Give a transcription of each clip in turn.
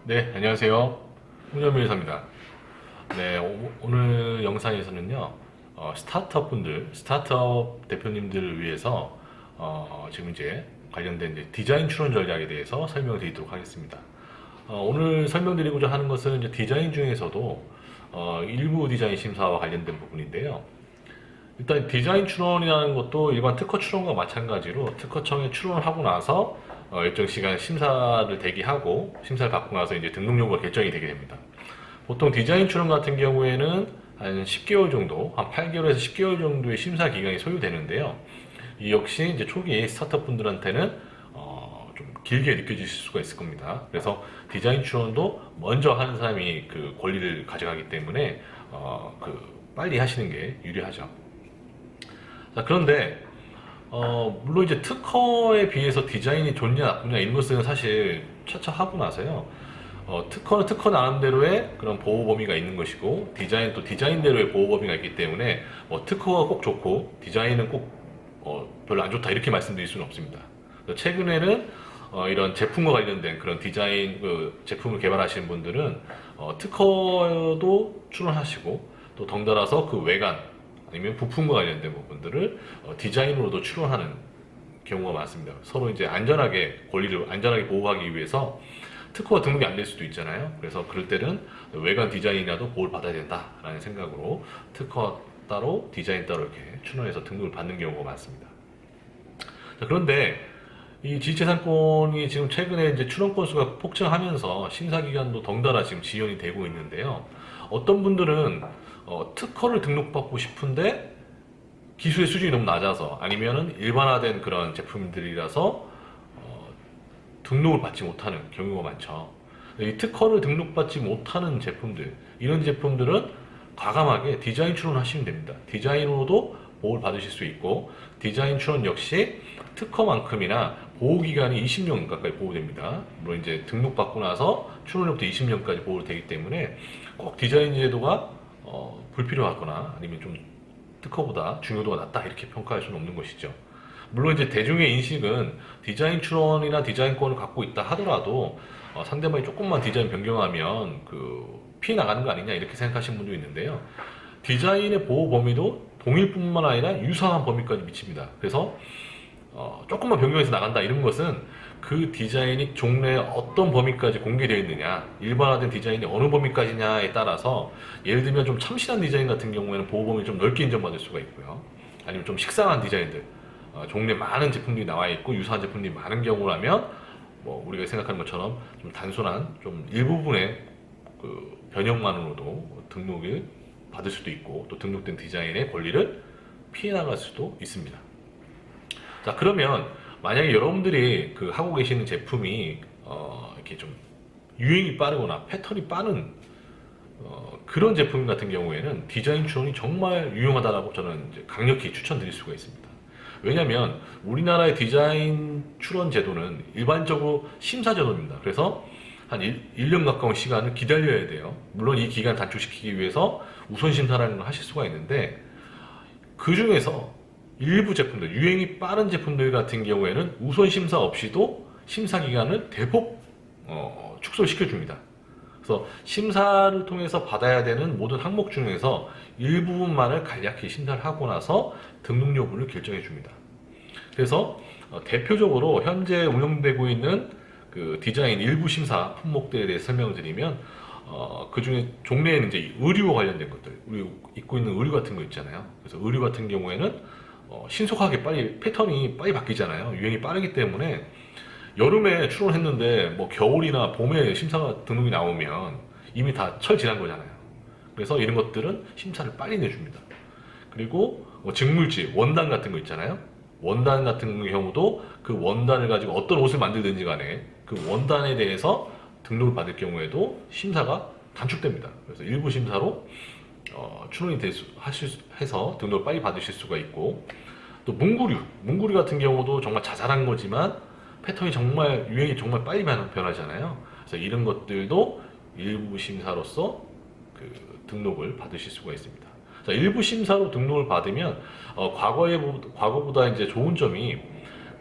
네, 안녕하세요. 홍현mil사입니다. 네, 오늘 영상에서는요, 스타트업 분들, 스타트업 대표님들을 위해서, 지금 이제 관련된 이제 디자인 출원 전략에 대해서 설명드리도록 하겠습니다. 오늘 설명드리고자 하는 것은 이제 디자인 중에서도, 일부 디자인 심사와 관련된 부분인데요. 일단 디자인 출원이라는 것도 일반 특허 출원과 마찬가지로 특허청에 출원을 하고 나서 일정 시간 심사를 대기하고 심사를 받고 나서 이제 등록 여부가 결정이 되게 됩니다. 보통 디자인 출원 같은 경우에는 한 10개월 정도, 한 8개월에서 10개월 정도의 심사 기간이 소요되는데요. 이 역시 이제 초기 스타트업 분들한테는 좀 길게 느껴지실 수가 있을 겁니다. 그래서 디자인 출원도 먼저 하는 사람이 그 권리를 가져가기 때문에 빨리 하시는 게 유리하죠. 자, 그런데 물론 이제 특허에 비해서 디자인이 좋냐 나쁘냐 이런 것은 사실 차차 하고 나서요. 특허는 특허 나름대로의 그런 보호 범위가 있는 것이고 디자인 또 디자인대로의 보호 범위가 있기 때문에 특허가 꼭 좋고 디자인은 꼭 별로 안 좋다 이렇게 말씀드릴 수는 없습니다. 최근에는 이런 제품과 관련된 그런 디자인 제품을 개발하시는 분들은 특허도 출원하시고 또 덩달아서 그 외관 아니면 부품과 관련된 부분들을 디자인으로도 출원하는 경우가 많습니다. 서로 이제 안전하게 권리를 안전하게 보호하기 위해서 특허가 등록이 안 될 수도 있잖아요. 그래서 그럴 때는 외관 디자인이라도 보호를 받아야 된다라는 생각으로 특허 따로 디자인 따로 이렇게 출원해서 등록을 받는 경우가 많습니다. 자, 그런데 이 지식재산권이 지금 최근에 이제 출원 건수가 폭증하면서 심사 기간도 덩달아 지금 지연이 되고 있는데요. 어떤 분들은 특허를 등록받고 싶은데 기술의 수준이 너무 낮아서 아니면은 일반화된 그런 제품들이라서 등록을 받지 못하는 경우가 많죠. 이 특허를 등록받지 못하는 제품들, 이런 제품들은 과감하게 디자인 출원하시면 됩니다. 디자인으로도 보호를 받으실 수 있고 디자인 출원 역시 특허만큼이나 보호기간이 20년 가까이 보호됩니다. 물론 이제 등록받고 나서 출원료부터 20년까지 보호되기 때문에 꼭 디자인 제도가 불필요하거나 아니면 좀 특허보다 중요도가 낮다 이렇게 평가할 수는 없는 것이죠. 물론 이제 대중의 인식은 디자인 출원이나 디자인권을 갖고 있다 하더라도 상대방이 조금만 디자인 변경하면 피해 나가는 거 아니냐 이렇게 생각하시는 분도 있는데요. 디자인의 보호 범위도 동일뿐만 아니라 유사한 범위까지 미칩니다. 그래서 조금만 변경해서 나간다 이런 것은 그 디자인이 종래에 어떤 범위까지 공개되어 있느냐, 일반화된 디자인이 어느 범위까지냐에 따라서 예를 들면 좀 참신한 디자인 같은 경우에는 보호 범위 좀 넓게 인정받을 수가 있고요. 아니면 좀 식상한 디자인들, 종래 많은 제품들이 나와 있고 유사한 제품들이 많은 경우라면 뭐 우리가 생각하는 것처럼 좀 단순한 좀 일부분의 변형만으로도 등록을 받을 수도 있고 또 등록된 디자인의 권리를 피해 나갈 수도 있습니다. 자, 그러면 만약에 여러분들이 하고 계시는 제품이 이렇게 좀 유행이 빠르거나 패턴이 빠른 그런 제품 같은 경우에는 디자인 출원이 정말 유용하다고 저는 이제 강력히 추천드릴 수가 있습니다. 왜냐하면 우리나라의 디자인 출원 제도는 일반적으로 심사 제도입니다. 그래서 한 1년 가까운 시간을 기다려야 돼요. 물론 이 기간 단축시키기 위해서 우선 심사라는 걸 하실 수가 있는데 그 중에서 일부 제품들, 유행이 빠른 제품들 같은 경우에는 우선 심사 없이도 심사 기간을 대폭 축소시켜 줍니다. 그래서 심사를 통해서 받아야 되는 모든 항목 중에서 일부분만을 간략히 심사를 하고 나서 등록 여부를 결정해 줍니다. 그래서 대표적으로 현재 운영되고 있는 디자인 일부 심사 품목들에 대해 설명을 드리면 그 중에 종래에는 이제 의류와 관련된 것들, 우리 입고 있는 의류 같은 거 있잖아요. 그래서 의류 같은 경우에는 신속하게 패턴이 빨리 바뀌잖아요. 유행이 빠르기 때문에 여름에 출원했는데 뭐 겨울이나 봄에 심사가 등록이 나오면 이미 다 철 지난 거잖아요. 그래서 이런 것들은 심사를 빨리 내줍니다. 그리고 직물지, 원단 같은 거 있잖아요. 원단 같은 경우도 그 원단을 가지고 어떤 옷을 만들든지 간에 그 원단에 대해서 등록을 받을 경우에도 심사가 단축됩니다. 그래서 일부 심사로 출원이 해서 등록을 빨리 받으실 수가 있고 또 문구류 같은 경우도 정말 자잘한 거지만 패턴이 정말 유행이 정말 빨리 변하잖아요. 그래서 이런 것들도 일부 심사로서 등록을 받으실 수가 있습니다. 자, 일부 심사로 등록을 받으면 과거보다 이제 좋은 점이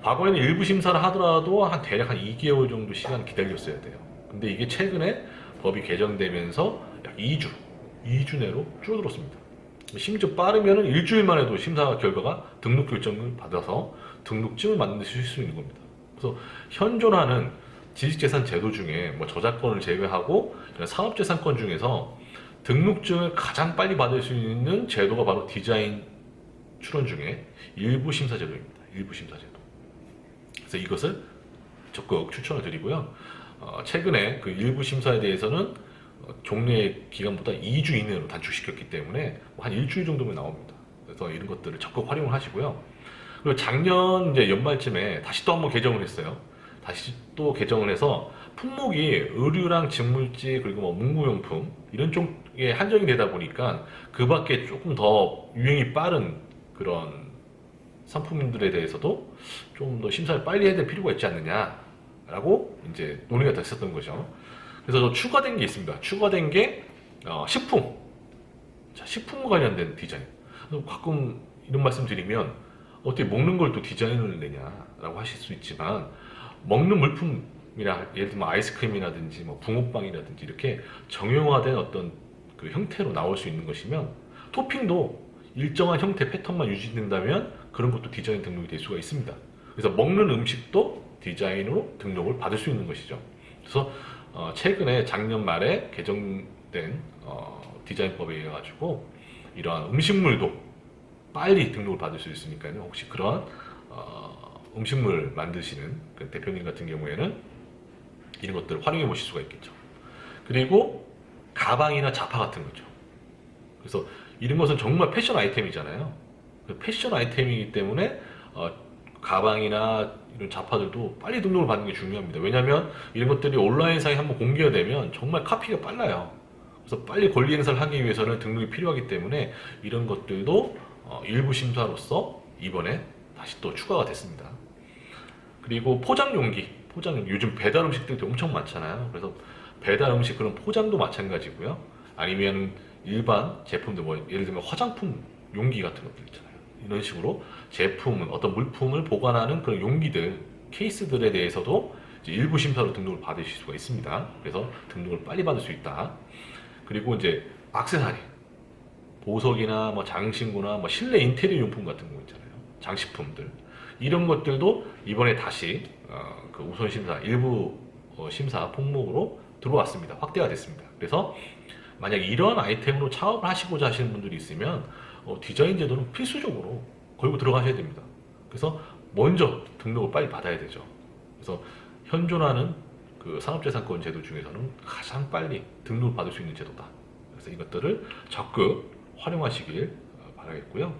과거에는 일부 심사를 하더라도 대략 한 2개월 정도 시간 기다렸어야 돼요. 근데 이게 최근에 법이 개정되면서 약 2주 내로 줄어들었습니다. 심지어 빠르면 일주일만 해도 심사 결과가 등록 결정을 받아서 등록증을 만드실 수 있는 겁니다. 그래서 현존하는 지식재산 제도 중에 뭐 저작권을 제외하고 산업재산권 중에서 등록증을 가장 빨리 받을 수 있는 제도가 바로 디자인 출원 중에 일부 심사 제도입니다. 일부 심사 제도. 그래서 이것을 적극 추천을 드리고요. 최근에 그 일부 심사에 대해서는 종례 기간보다 2주 이내로 단축시켰기 때문에 한 일주일 정도면 나옵니다. 그래서 이런 것들을 적극 활용을 하시고요. 그리고 작년 이제 연말쯤에 다시 또 한번 개정을 했어요. 다시 또 개정을 해서 품목이 의류랑 직물지 그리고 뭐 문구용품 이런 쪽에 한정이 되다 보니까 그 밖에 조금 더 유행이 빠른 그런 상품들에 대해서도 좀 더 심사를 빨리 해야 될 필요가 있지 않느냐라고 이제 논의가 됐었던 거죠. 그래서 추가된 게 있습니다. 추가된 게 식품. 자, 식품과 관련된 디자인. 가끔 이런 말씀 드리면 어떻게 먹는 걸 또 디자인을 내냐라고 하실 수 있지만 먹는 물품이나 예를 들면 아이스크림이라든지 뭐 붕어빵이라든지 이렇게 정형화된 어떤 그 형태로 나올 수 있는 것이면 토핑도 일정한 형태 패턴만 유지된다면 그런 것도 디자인 등록이 될 수가 있습니다. 그래서 먹는 음식도 디자인으로 등록을 받을 수 있는 것이죠. 그래서 최근에 작년 말에 개정된 디자인법에 의해 가지고 이러한 음식물도 빨리 등록을 받을 수 있으니까요. 혹시 그런 음식물 만드시는 그 대표님 같은 경우에는 이런 것들을 활용해 보실 수가 있겠죠. 그리고 가방이나 자파 같은 거죠. 그래서 이런 것은 정말 패션 아이템이잖아요. 패션 아이템이기 때문에 가방이나 이런 자파들도 빨리 등록을 받는 게 중요합니다. 왜냐하면 이런 것들이 온라인상에 한번 공개가 되면 정말 카피가 빨라요. 그래서 빨리 권리 행사를 하기 위해서는 등록이 필요하기 때문에 이런 것들도 일부 심사로서 이번에 다시 또 추가가 됐습니다. 그리고 포장 용기, 요즘 배달 음식들도 엄청 많잖아요. 그래서 배달 음식 그런 포장도 마찬가지고요. 아니면 일반 제품들 뭐 예를 들면 화장품 용기 같은 것들 있잖아요. 이런 식으로 제품은 어떤 물품을 보관하는 그런 용기들, 케이스들에 대해서도 이제 일부 심사로 등록을 받으실 수가 있습니다. 그래서 등록을 빨리 받을 수 있다. 그리고 이제 액세서리, 보석이나 뭐 장신구나 뭐 실내 인테리어 용품 같은 거 있잖아요. 장식품들 이런 것들도 이번에 다시 그 우선 심사 일부 심사 품목으로 들어왔습니다. 확대가 됐습니다. 그래서 만약 이런 아이템으로 창업을 하시고자 하시는 분들이 있으면 디자인 제도는 필수적으로 걸고 들어가셔야 됩니다. 그래서 먼저 등록을 빨리 받아야 되죠. 그래서 현존하는 그 산업재산권 제도 중에서는 가장 빨리 등록을 받을 수 있는 제도다. 그래서 이것들을 적극 활용하시길 바라겠고요.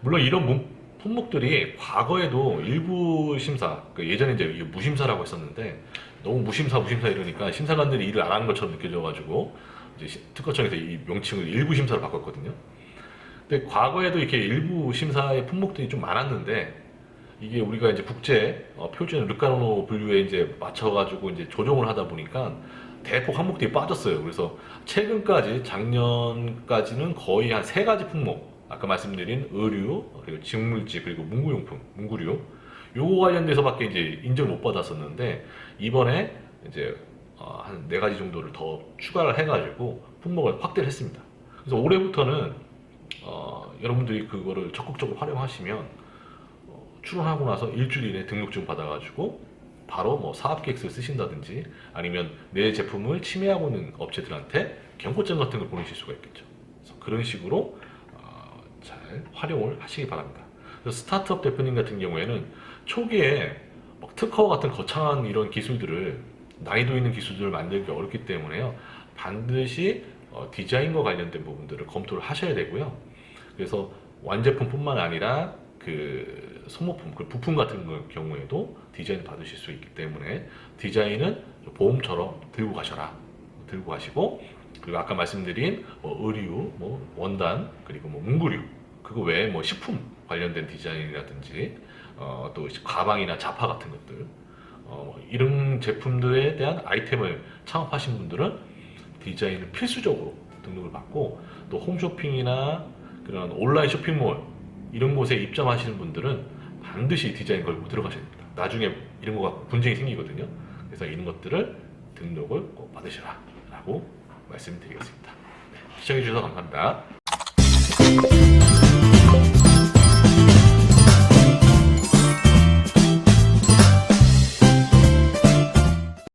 물론 이런 품목들이 과거에도 일부 심사, 예전에 이제 무심사라고 했었는데 너무 무심사 이러니까 심사관들이 일을 안 하는 것처럼 느껴져가지고 이제 특허청에서 이 명칭을 일부 심사로 바꿨거든요. 근데 과거에도 이렇게 일부 심사의 품목들이 좀 많았는데 이게 우리가 이제 국제 표준 르카노 분류에 이제 맞춰가지고 이제 조정을 하다 보니까 대폭 항목들이 빠졌어요. 그래서 최근까지 작년까지는 거의 한 3가지 품목, 아까 말씀드린 의류, 그리고 직물지, 그리고 문구용품, 문구류 요거 관련돼서밖에 이제 인정을 못 받았었는데 이번에 이제 한 4가지 정도를 더 추가를 해가지고 품목을 확대를 했습니다. 그래서 올해부터는 여러분들이 그거를 적극적으로 활용하시면 출원하고 나서 일주일 이내에 등록증 받아가지고 바로 뭐 사업계획서를 쓰신다든지 아니면 내 제품을 침해하고 있는 업체들한테 경고장 같은 걸 보내실 수가 있겠죠. 그래서 그런 식으로 잘 활용을 하시기 바랍니다. 그래서 스타트업 대표님 같은 경우에는 초기에 막 특허 같은 거창한 이런 기술들을 난이도 있는 기술들을 만들기 어렵기 때문에요. 반드시 디자인과 관련된 부분들을 검토를 하셔야 되고요. 그래서 완제품뿐만 아니라 그 소모품, 그 부품 같은 경우에도 디자인을 받으실 수 있기 때문에 디자인은 보험처럼 들고 가셔라. 들고 가시고 그리고 아까 말씀드린 의류, 뭐 원단, 그리고 뭐 문구류 그거 외에 뭐 식품 관련된 디자인이라든지 또 가방이나 자파 같은 것들 이런 제품들에 대한 아이템을 창업하신 분들은 디자인을 필수적으로 등록을 받고 또 홈쇼핑이나 그런 온라인 쇼핑몰 이런 곳에 입점하시는 분들은 반드시 디자인 걸고 들어가셔야 됩니다. 나중에 이런 거가 분쟁이 생기거든요. 그래서 이런 것들을 등록을 꼭 받으시라 라고 말씀드리겠습니다. 네, 시청해주셔서 감사합니다.